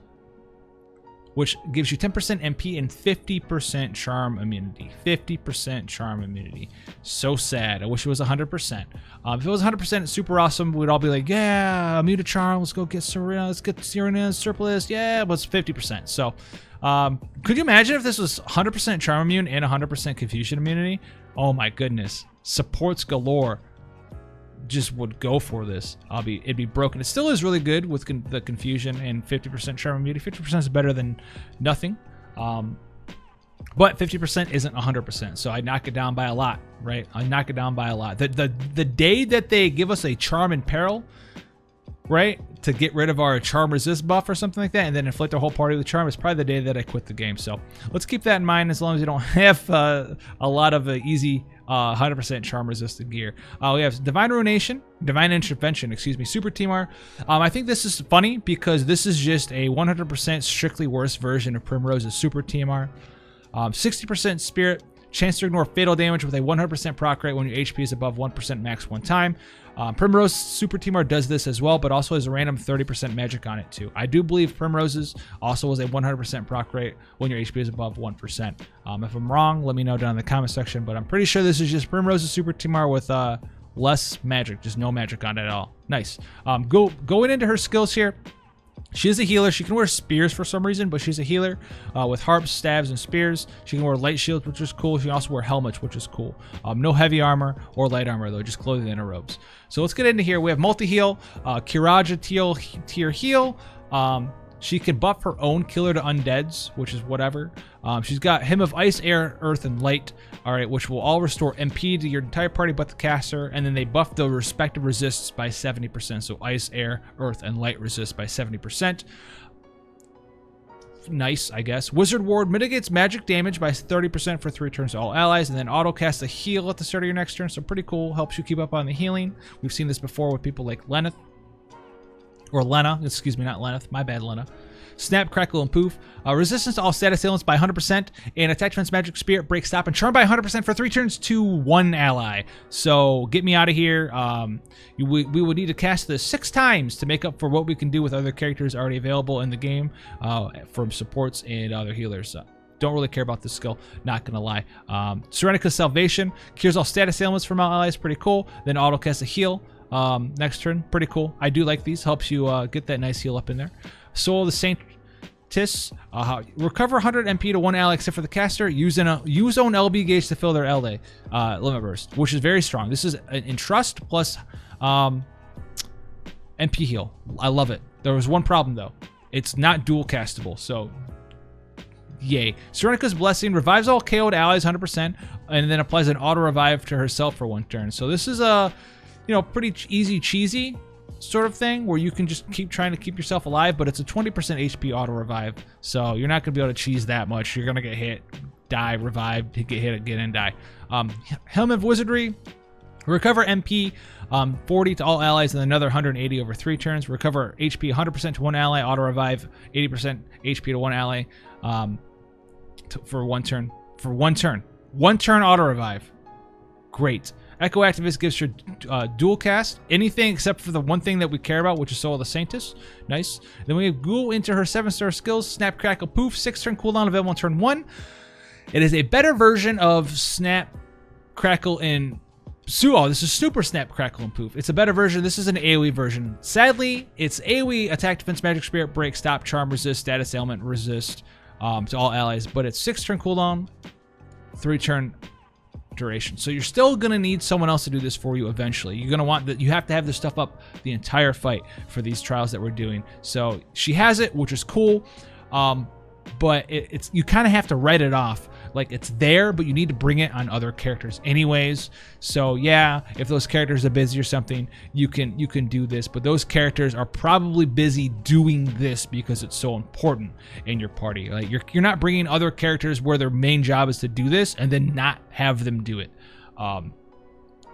Speaker 1: which gives you 10% MP and 50% Charm immunity. 50% Charm immunity. So sad. I wish it was 100%. If it was 100%, it's super awesome. We'd all be like, yeah, immune to Charm. Let's go get Sarina. Let's get Sarina's Surplus. Yeah, but it's 50%. So, could you imagine if this was 100% Charm immune and 100% Confusion immunity? Oh my goodness. Supports galore just would go for this. It'd be broken. It still is really good with the Confusion and 50% Charm immunity. 50% is better than nothing. But 50% isn't 100%. So I knock it down by a lot, right? I knock it down by a lot. The day that they give us a Charm in Peril, right, to get rid of our Charm resist buff or something like that, and then inflict our whole party with Charm, is probably the day that I quit the game. So let's keep that in mind, as long as you don't have a lot of easy 100% Charm resistant gear. We have Divine Ruination, Divine Intervention, excuse me, Super TMR. I think this is funny because this is just a 100% strictly worse version of Primrose's Super TMR. 60% Spirit, chance to ignore fatal damage with a 100% proc rate when your HP is above 1% max one time. Primrose Super TMR does this as well, but also has a random 30% magic on it too. I do believe Primrose's also has a 100% proc rate when your HP is above 1%. If I'm wrong, let me know down in the comment section, but I'm pretty sure this is just Primrose's Super TMR with less magic, just no magic on it at all. Nice. Going into her skills here, she is a healer. She can wear spears for some reason, but she's a healer with harps, staves, and spears. She can wear light shields, which is cool. She can also wear helmets, which is cool. No heavy armor or light armor, though, just clothing and robes. So let's get into here. We have multi-heal, Kiraja tier heal. She can buff her own killer to undeads, which is whatever. She's got Hymn of Ice, Air, Earth, and Light, all right, which will all restore MP to your entire party but the caster, and then they buff the respective resists by 70%. So Ice, Air, Earth, and Light resist by 70%. Nice, I guess. Wizard Ward mitigates magic damage by 30% for 3 turns to all allies, and then auto casts a heal at the start of your next turn. So pretty cool. Helps you keep up on the healing. We've seen this before with people like Lenneth. Or Lena, excuse me, not Lenneth, my bad, Lena. Snap, Crackle, and Poof. Resistance to all status ailments by 100%, and Attack, Defense, Magic, Spirit, Break, Stop, and Charm by 100% for 3 turns to 1 ally. So get me out of here. We would need to cast this 6 times to make up for what we can do with other characters already available in the game from supports and other healers. Don't really care about this skill, not gonna lie. Sarina's Salvation cures all status ailments from all allies, pretty cool. Then auto cast a heal. Next turn, pretty cool. I do like these. Helps you get that nice heal up in there. Soul of the Saintess, recover 100 MP to 1 ally except for the caster. Use own LB gauge to fill their limit burst, which is very strong. This is an Entrust plus MP heal. I love it. There was one problem though. It's not dual castable, so yay. Sarina's Blessing revives all KO'd allies 100% and then applies an auto revive to herself for 1 turn. So this is a pretty easy cheesy sort of thing where you can just keep trying to keep yourself alive, but it's a 20% HP auto revive, so you're not gonna be able to cheese that much. You're gonna get hit, die, revive, get hit again, and die. Helm of Wizardry, recover MP 40 to all allies and another 180 over 3 turns. Recover HP 100% to 1 ally, auto revive 80% HP to 1 ally for 1 turn. For 1 turn. 1 turn auto revive. Great. Echo Activist gives her dual cast, anything except for the one thing that we care about, which is Soul of the Saintess. Nice. Then we go into her 7-star skills, Snap, Crackle, Poof, 6-turn cooldown available on turn 1. It is a better version of Snap, Crackle, and this is Super Snap, Crackle, and Poof. It's a better version. This is an AoE version. Sadly, it's AoE, Attack, Defense, Magic, Spirit, Break, Stop, Charm, Resist, Status Ailment, Resist to all allies, but it's 6-turn cooldown, 3-turn duration. So you're still gonna need someone else to do this for you eventually. You're gonna want that. You have to have this stuff up the entire fight for these trials that we're doing. So she has it, which is cool, but it's you kind of have to write it off. Like it's there, but you need to bring it on other characters anyways. So yeah, if those characters are busy or something, you can do this, but those characters are probably busy doing this because it's so important in your party. Like you're not bringing other characters where their main job is to do this and then not have them do it.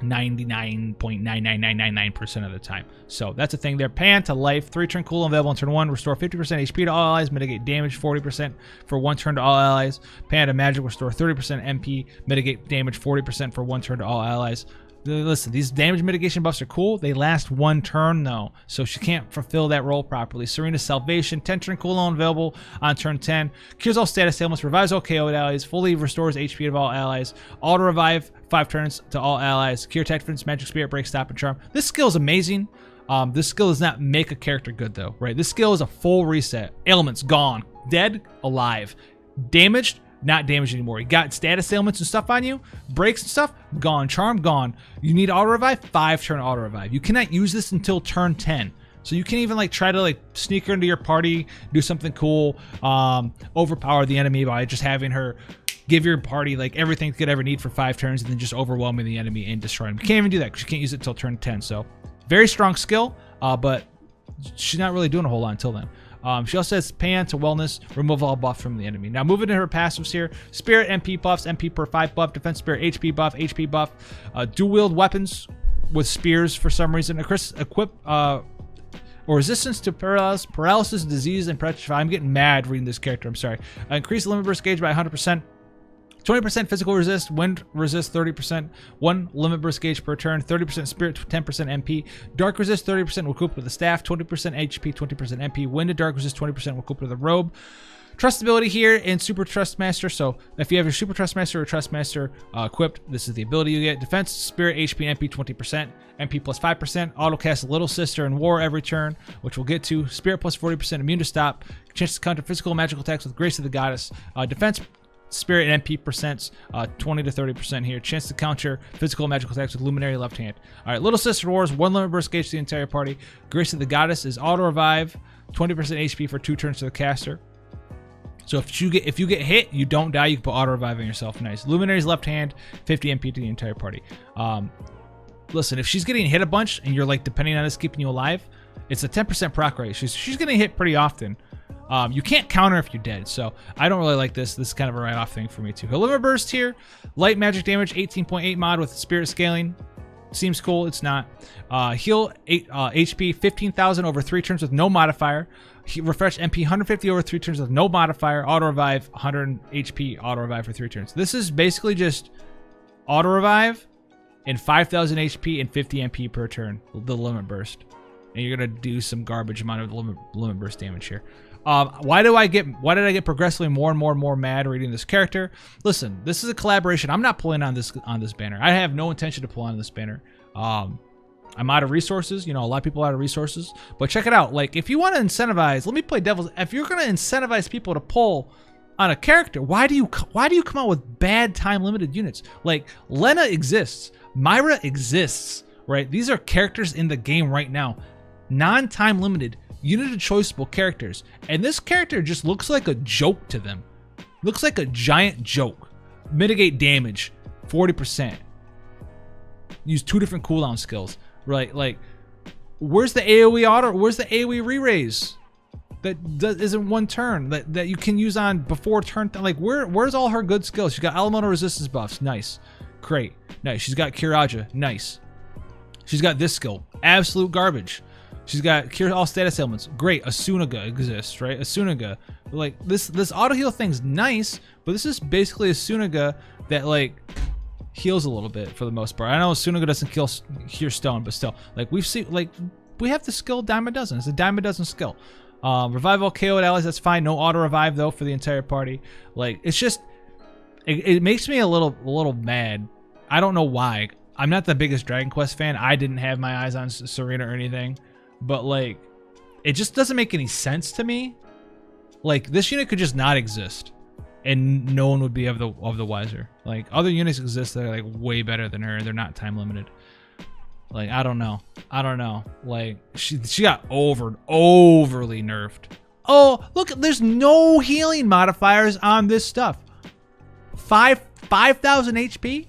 Speaker 1: 99.99999% of the time. So that's a thing there. Pan to life, 3-turn cooldown available on turn 1. Restore 50% HP to all allies, mitigate damage 40% for 1 turn to all allies. Pan to magic, restore 30% MP, mitigate damage 40% for 1 turn to all allies. Listen, these damage mitigation buffs are cool. They last 1 turn though, so she can't fulfill that role properly. Sarina's Salvation, 10-turn cooldown available on turn 10. Cures all status ailments, revives all KO'd allies, fully restores HP of all allies. Auto revive 5 turns to all allies. Cure attack defense, magic spirit break, stop and charm. This skill is amazing. This skill does not make a character good though, right? This skill is a full reset. Ailments gone, dead, alive, damaged, not damaged anymore. You got status ailments and stuff on you, breaks and stuff, gone. Charm, gone. You need auto revive, 5-turn auto revive. You cannot use this until turn 10. So you can even like try to like sneak her into your party, do something cool, overpower the enemy by just having her give your party like everything you could ever need for 5 turns and then just overwhelming the enemy and destroy him. You can't even do that because you can't use it until turn 10. So very strong skill, but she's not really doing a whole lot until then. She also has Pan to wellness, remove all buffs from the enemy. Now moving to her passives here, Spirit MP buffs, MP per 5 buff, Defense Spirit HP buff, dual wield weapons with spears for some reason, equip or resistance to paralysis, disease, and petrify. I'm getting mad reading this character, I'm sorry. Increase the limit burst gauge by 100%. 20% physical resist, wind resist 30%, 1 limit burst gauge per turn, 30% spirit, 10% MP, dark resist 30% will coop with the staff, 20% HP, 20% MP, wind to dark resist 20% will coop with the robe. Trust ability here in Super Trust Master. So if you have your Super Trust Master or Trust Master equipped, this is the ability you get. Defense, Spirit, HP, and MP 20%, MP plus 5%. Auto cast Little Sister in War every turn, which we'll get to. Spirit plus 40%, immune to stop. Chance to counter physical and magical attacks with Grace of the Goddess. Defense, Spirit, and MP percents, 20 to 30% here. Chance to counter physical and magical attacks with Luminary left hand. All right, Little Sister Wars, 1 limit burst gauge to the entire party. Grace of the Goddess is auto revive, 20% HP for 2 turns to the caster. So if you get hit, you don't die. You can put auto revive on yourself. Nice. Luminary's left hand, 50 MP to the entire party. Listen, if she's getting hit a bunch and you're like depending on this keeping you alive, it's a 10% proc rate. She's getting hit pretty often. You can't counter if you're dead, so I don't really like this. This is kind of a write-off thing for me too. Limit burst here, light magic damage, 18.8 mod with spirit scaling. Seems cool. It's not. Heal 8 HP 15,000 over 3 turns with no modifier. Refresh MP 150 over 3 turns with no modifier. Auto revive 100 HP. Auto revive for 3 turns. This is basically just auto revive and 5,000 HP and 50 MP per turn. The limit burst, and you're gonna do some garbage amount of limit burst damage here. Why did I get progressively more and more mad reading this character? Listen, this is a collaboration. I'm not pulling on this banner. I have no intention to pull on this banner. I'm out of resources. You know, a lot of people are out of resources. But check it out. Like, if you want to incentivize, let me play devil's. If you're gonna incentivize people to pull on a character, why do you come out with bad time limited units? Like, Lena exists, Myra exists, right? These are characters in the game right now, non-time limited. Unit choiceable characters, and this character just looks like a joke to them. Looks like a giant joke. Mitigate damage 40%. Use 2 different cooldown skills. Right? Like, where's the AoE auto? Where's the AoE re-raise? That isn't 1 turn that you can use on before turn. Like, where's all her good skills? She's got elemental resistance buffs. Nice, great, nice. She's got Kiraja. Nice. She's got this skill. Absolute garbage. She's got cure all status ailments. Great. Asunaga exists, right? Asunaga. Like, this auto heal thing's nice, but this is basically Asunaga that like heals a little bit for the most part. I know Asunaga doesn't cure stone, but still, like, we have the skill dime a dozen. It's a dime a dozen skill. Revive all KO'd allies, that's fine. No auto revive though for the entire party. Like, it's just it makes me a little mad. I don't know why. I'm not the biggest Dragon Quest fan. I didn't have my eyes on Sarina or anything. But like, it just doesn't make any sense to me. Like, this unit could just not exist, and no one would be of the wiser. Like, other units exist that are like way better than her, and they're not time limited. Like, I don't know. Like, she got overly nerfed. Oh, look, there's no healing modifiers on this stuff. 5,000 HP,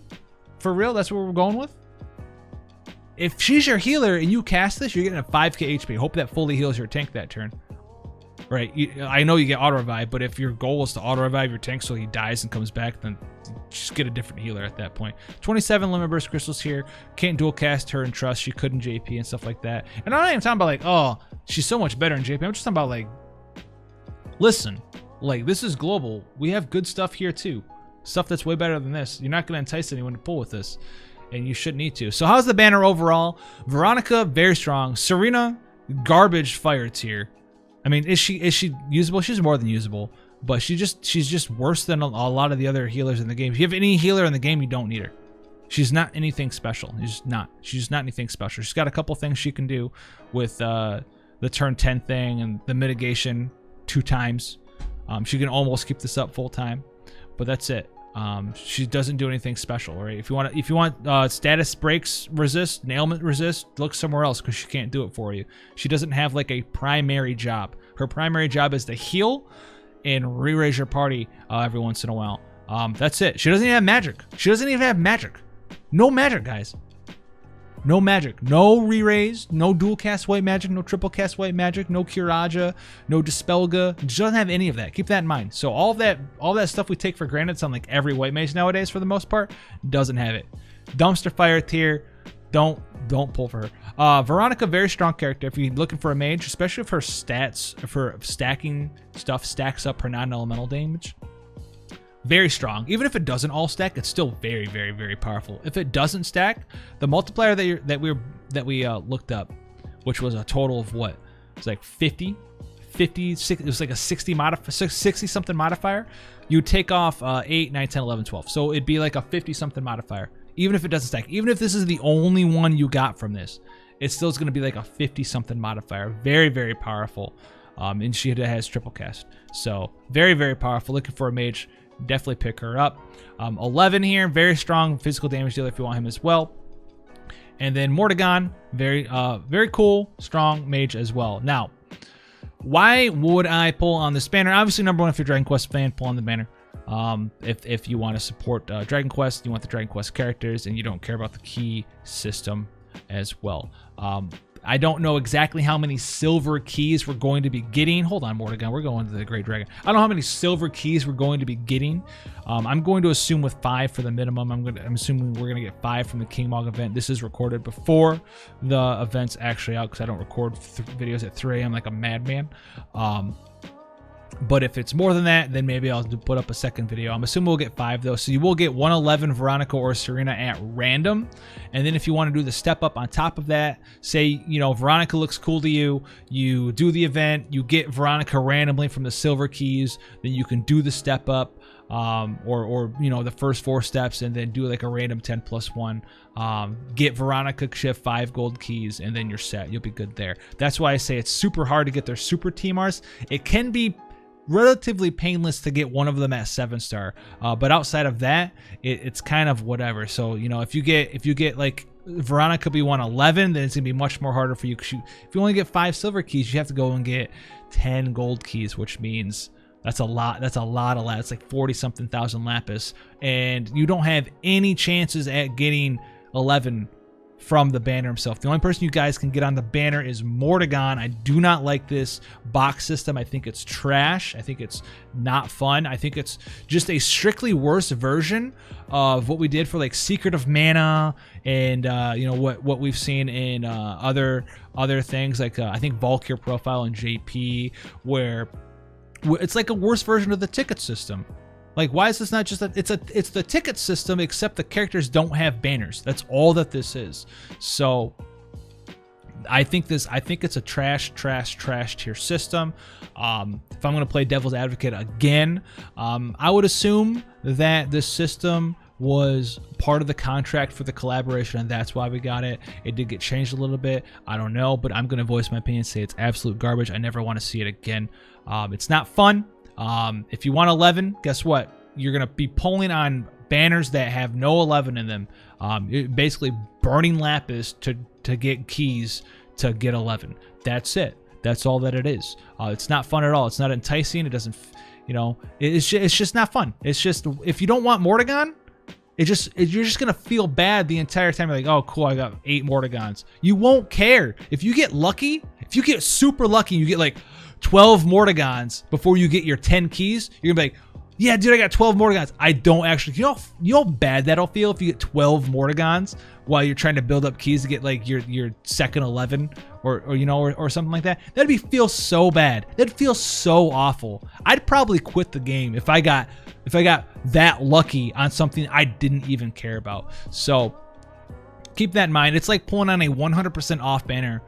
Speaker 1: for real. That's what we're going with. If she's your healer and you cast this, you're getting a 5k HP. Hope that fully heals your tank that turn. right? I know you get auto revive, but if your goal is to auto revive your tank so he dies and comes back, then just get a different healer at that point. 27 limit burst crystals here. Can't dual cast her in trust. She could in JP and stuff like that. And I'm not even talking about like, oh, she's so much better in JP. I'm just talking about like, listen, like this is global. We have good stuff here too. Stuff that's way better than this. You're not going to entice anyone to pull with this, and you shouldn't need to. So how's the banner overall? Veronica, very strong. Sarina, garbage fire tier. I mean, is she usable? She's more than usable, but she's just worse than a lot of the other healers in the game. If you have any healer in the game, you don't need her. She's not anything special. She's just not anything special. She's got a couple things she can do with the turn 10 thing and the mitigation 2 times. She can almost keep this up full time, but that's it. She doesn't do anything special, right? If you want status breaks resist, nailment resist, look somewhere else because she can't do it for you. She doesn't have like a primary job. Her primary job is to heal and re-raise your party every once in a while. That's it. She doesn't even have magic. She doesn't even have magic. No magic, guys. No magic, no re-raise, no dual cast white magic, no triple cast white magic, no Curaja, no Dispelga. She doesn't have any of that. Keep that in mind. So all that stuff we take for granted on like every white mage nowadays for the most part doesn't have it. Dumpster fire tier, don't pull for her. Veronica, very strong character. If you're looking for a mage, especially if her stats for stacking stuff stacks up her non-elemental damage. Very strong. Even if it doesn't all stack, it's still very, very, very powerful. If it doesn't stack, the multiplier that we looked up, which was a total of what? It's like 50, it was like a 60 something modifier. You take off 8, 9, 10, 11, 12. So it'd be like a 50 something modifier. Even if it doesn't stack, even if this is the only one you got from this, it still is going to be like a 50 something modifier. Very, very powerful. And she has triple cast. So very, very powerful. Looking for a mage, definitely pick her up. 11 here, very strong physical damage dealer if you want him as well. And then Morrigan, very cool, strong mage as well. Now, why would I pull on this banner? Obviously, number one, if you're a Dragon Quest fan, pull on the banner. If you want to support Dragon Quest, you want the Dragon Quest characters, and you don't care about the key system as well. I don't know exactly how many silver keys we're going to be getting. Hold on, Morrigan. We're going to the Great Dragon. I don't know how many silver keys we're going to be getting. I'm going to assume with 5 for the minimum. I'm assuming we're going to get 5 from the King Mog event. This is recorded before the event's actually out because I don't record videos at 3 a.m. like a madman. But if it's more than that, then maybe I'll put up a second video. I'm assuming we'll get 5 though. So you will get 111 Veronica or Sarina at random. And then if you want to do the step up on top of that, say, you know, Veronica looks cool to you, you do the event, you get Veronica randomly from the silver keys, then you can do the step up, or you know, the first 4 steps and then do like a random 10+1. Get Veronica, shift 5 gold keys, and then you're set. You'll be good there. That's why I say it's super hard to get their super TMRs. It can be relatively painless to get one of them at 7-star, but outside of that, it's kind of whatever. So you know, if you get like Veronica be 111, then it's gonna be much more harder for you. If you only get 5 silver keys, you have to go and get 10 gold keys, which means that's a lot. That's a lot of lapis. It's like 40 something thousand lapis, and you don't have any chances at getting 11 from the banner himself. The only person you guys can get on the banner is Morrigan. I do not like this box system. I think it's trash. I think it's not fun. I think it's just a strictly worse version of what we did for like Secret of Mana and you know, what we've seen in other things like I think Valkyr Profile and JP, where it's like a worse version of the ticket system. Like, why is this not just it's the ticket system, except the characters don't have banners. That's all that this is. So I think it's a trash tier system. If I'm gonna play devil's advocate again, I would assume that this system was part of the contract for the collaboration, and that's why we got it. It did get changed a little bit. I don't know, but I'm gonna voice my opinion, say it's absolute garbage. I never want to see it again. It's not fun. If you want 11, guess what? You're going to be pulling on banners that have no 11 in them. You're basically burning lapis to get keys to get 11. That's it. That's all that it is. It's not fun at all. It's not enticing. It doesn't, you know, it's just not fun. It's just, if you don't want Morrigan, you're just going to feel bad the entire time. You're like, oh, cool, I got 8 Morrigans. You won't care. If you get lucky If you get super lucky, you get like 12 Mortigans before you get your 10 keys, you're gonna be like, yeah, dude, I got 12 Mortigans. I don't actually, you know how bad that'll feel if you get 12 Mortigans while you're trying to build up keys to get like your second 11 or something like that. That'd feel so bad. That'd feel so awful. I'd probably quit the game if I got that lucky on something I didn't even care about. So keep that in mind. It's like pulling on a 100% off banner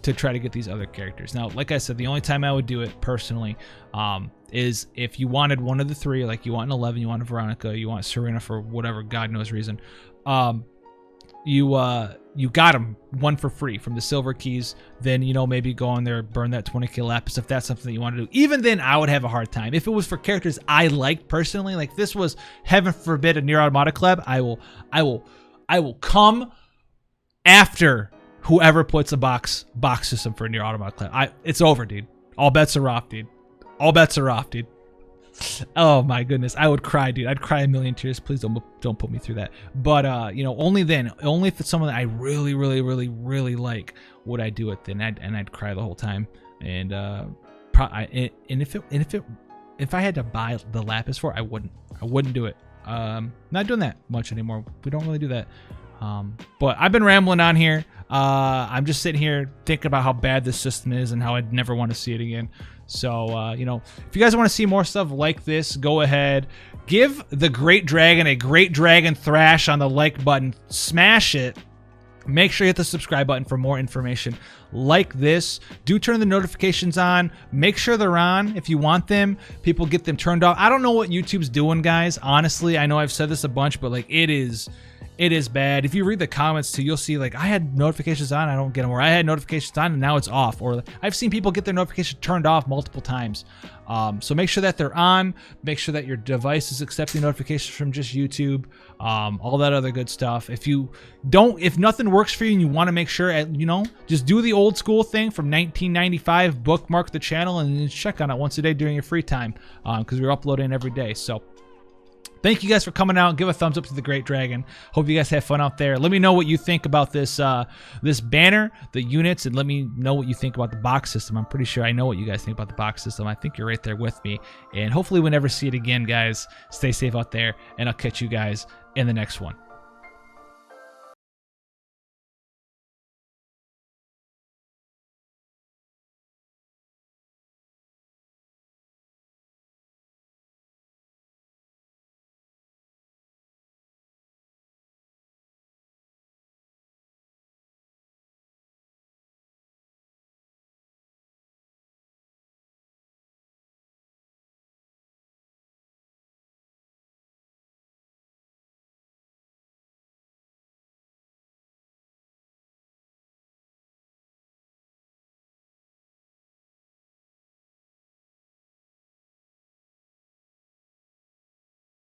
Speaker 1: to try to get these other characters. Now, like I said, the only time I would do it personally is if you wanted one of the three, like you want an 11, you want a Veronica, you want Sarina for whatever God knows reason. You got them one for free from the silver keys. Then, maybe go on there, burn that 20k lapis if that's something that you want to do. Even then, I would have a hard time. If it was for characters I liked personally, like this was, heaven forbid, a Nier Automata collab, I will come after whoever puts a box system for a Nier Automata collab. It's over, dude. All bets are off, dude. All bets are off, dude. Oh my goodness, I would cry, dude. I'd cry a million tears. Please don't put me through that. But only then, only if it's someone that I really, really, really, really like, would I do it then. I'd cry the whole time. And if I had to buy the lapis for it, I wouldn't do it. Not doing that much anymore. We don't really do that. But I've been rambling on here. I'm just sitting here thinking about how bad this system is and how I'd never want to see it again. So, if you guys want to see more stuff like this, go ahead. Give the Great Dragon a Great Dragon thrash on the like button. Smash it. Make sure you hit the subscribe button for more information like this. Do turn the notifications on. Make sure they're on if you want them. People get them turned off. I don't know what YouTube's doing, guys. Honestly, I know I've said this a bunch, but like it is bad. If you read the comments too, you'll see like I had notifications on, I don't get them, or I had notifications on and now it's off, or I've seen people get their notifications turned off multiple times. So make sure that they're on. Make sure that your device is accepting notifications from just YouTube, all that other good stuff. If nothing works for you and you want to make sure, just do the old school thing from 1995, bookmark the channel and check on it once a day during your free time, because we're uploading every day. So thank you guys for coming out. Give a thumbs up to the Great Dragon. Hope you guys have fun out there. Let me know what you think about this this banner, the units, and let me know what you think about the box system. I'm pretty sure I know what you guys think about the box system. I think you're right there with me. And hopefully we'll never see it again, guys. Stay safe out there, and I'll catch you guys in the next one.